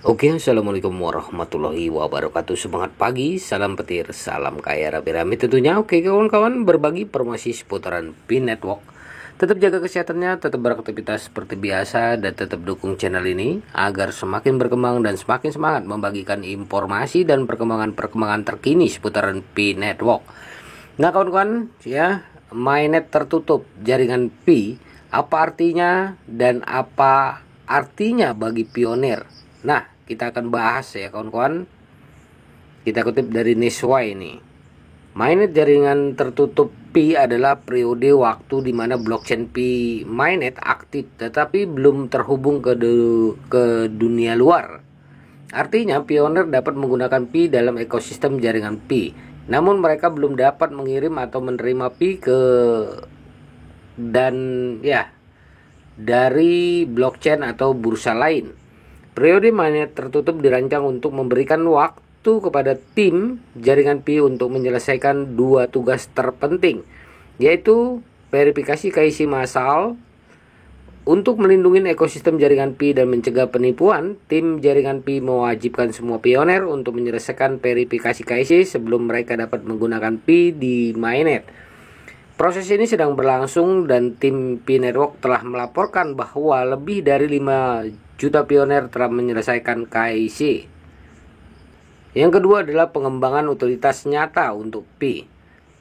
Oke, assalamualaikum warahmatullahi wabarakatuh. Semangat pagi, salam petir, salam kaya rame-rame tentunya. Oke kawan-kawan, berbagi informasi seputaran Pi Network. Tetap jaga kesehatannya, tetap beraktivitas seperti biasa, dan tetap dukung channel ini agar semakin berkembang dan semakin semangat membagikan informasi dan perkembangan-perkembangan terkini seputaran Pi Network. Nah kawan-kawan, ya, mainnet tertutup jaringan Pi, apa artinya dan apa artinya bagi pionir? Nah, kita akan bahas ya kawan-kawan. Kita kutip dari Nisway ini. Mainnet jaringan tertutup Pi adalah periode waktu di mana blockchain Pi mainnet aktif tetapi belum terhubung ke dunia luar. Artinya pionir dapat menggunakan Pi dalam ekosistem jaringan Pi. Namun mereka belum dapat mengirim atau menerima Pi dari blockchain atau bursa lain. Periode mainnet tertutup dirancang untuk memberikan waktu kepada tim jaringan Pi untuk menyelesaikan dua tugas terpenting, yaitu verifikasi KYC massal. Untuk melindungi ekosistem jaringan Pi dan mencegah penipuan, tim jaringan Pi mewajibkan semua pioner untuk menyelesaikan verifikasi KYC sebelum mereka dapat menggunakan Pi di mainnet. Proses ini sedang berlangsung dan tim Pi Network telah melaporkan bahwa lebih dari 5 juta pioner telah menyelesaikan KYC. Yang kedua adalah pengembangan utilitas nyata untuk Pi.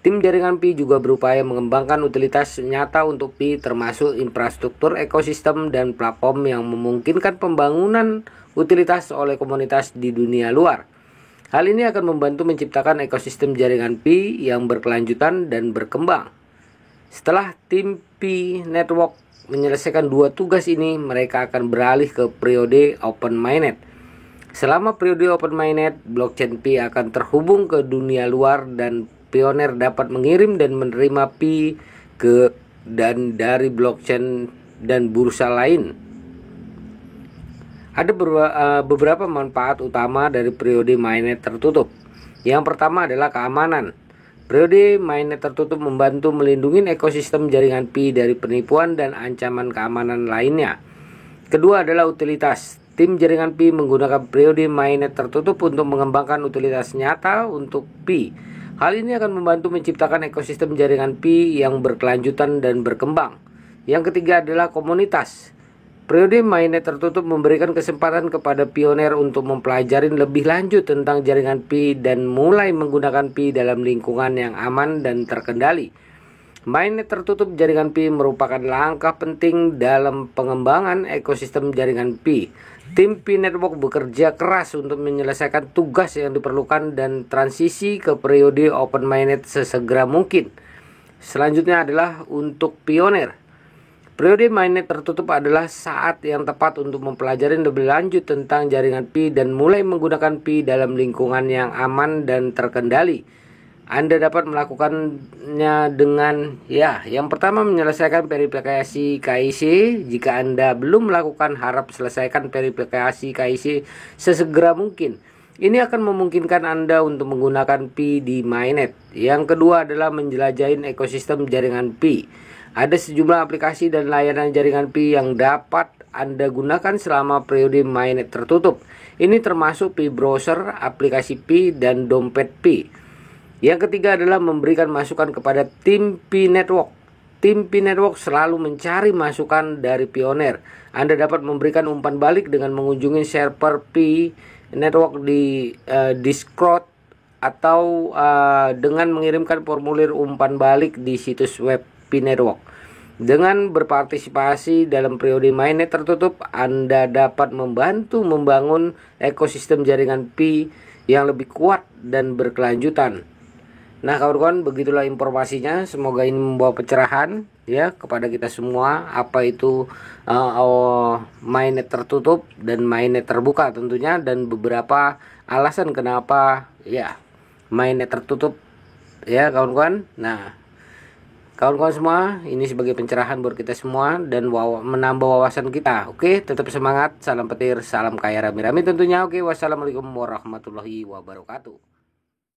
Tim jaringan Pi juga berupaya mengembangkan utilitas nyata untuk Pi, termasuk infrastruktur ekosistem dan platform yang memungkinkan pembangunan utilitas oleh komunitas di dunia luar. Hal ini akan membantu menciptakan ekosistem jaringan Pi yang berkelanjutan dan berkembang. Setelah tim Pi Network menyelesaikan dua tugas ini, mereka akan beralih ke periode Open Mainnet. Selama periode Open Mainnet, blockchain Pi akan terhubung ke dunia luar dan pioner dapat mengirim dan menerima Pi dari blockchain dan bursa lain. Ada beberapa manfaat utama dari periode mainnet tertutup. Yang pertama adalah keamanan. Periode mainnet tertutup membantu melindungi ekosistem jaringan Pi dari penipuan dan ancaman keamanan lainnya. Kedua adalah utilitas. Tim jaringan Pi menggunakan periode mainnet tertutup untuk mengembangkan utilitas nyata untuk Pi. Hal ini akan membantu menciptakan ekosistem jaringan Pi yang berkelanjutan dan berkembang. Yang ketiga adalah komunitas. Periode mainnet tertutup memberikan kesempatan kepada pioner untuk mempelajari lebih lanjut tentang jaringan Pi dan mulai menggunakan Pi dalam lingkungan yang aman dan terkendali. Mainnet tertutup jaringan Pi merupakan langkah penting dalam pengembangan ekosistem jaringan Pi. Tim Pi Network bekerja keras untuk menyelesaikan tugas yang diperlukan dan transisi ke periode Open Mainnet sesegera mungkin. Selanjutnya adalah untuk pioner. Periode mainnet tertutup adalah saat yang tepat untuk mempelajari lebih lanjut tentang jaringan Pi dan mulai menggunakan Pi dalam lingkungan yang aman dan terkendali. Anda dapat melakukannya dengan yang pertama, menyelesaikan verifikasi KYC. Jika Anda belum melakukan, harap selesaikan verifikasi KYC sesegera mungkin. Ini akan memungkinkan Anda untuk menggunakan Pi di mainnet. Yang kedua adalah menjelajahi ekosistem jaringan Pi. Ada sejumlah aplikasi dan layanan jaringan Pi yang dapat Anda gunakan selama periode mainnet tertutup. Ini termasuk Pi Browser, aplikasi Pi, dan dompet Pi. Yang ketiga adalah memberikan masukan kepada tim Pi Network. Tim Pi Network selalu mencari masukan dari pioner. Anda dapat memberikan umpan balik dengan mengunjungi server Pi Network di Discord atau dengan mengirimkan formulir umpan balik di situs web Pi Network. Dengan berpartisipasi dalam periode mainnet tertutup, Anda dapat membantu membangun ekosistem jaringan Pi yang lebih kuat dan berkelanjutan. Nah kawan-kawan, begitulah informasinya. Semoga ini membawa pencerahan ya kepada kita semua, apa itu mainnet tertutup dan mainnet terbuka tentunya, dan beberapa alasan kenapa mainnet tertutup ya kawan-kawan. Nah kawan-kawan semua, ini sebagai pencerahan buat kita semua dan menambah wawasan kita. Oke, tetap semangat, salam petir, salam kaya rame-rame tentunya. Oke, wassalamualaikum warahmatullahi wabarakatuh.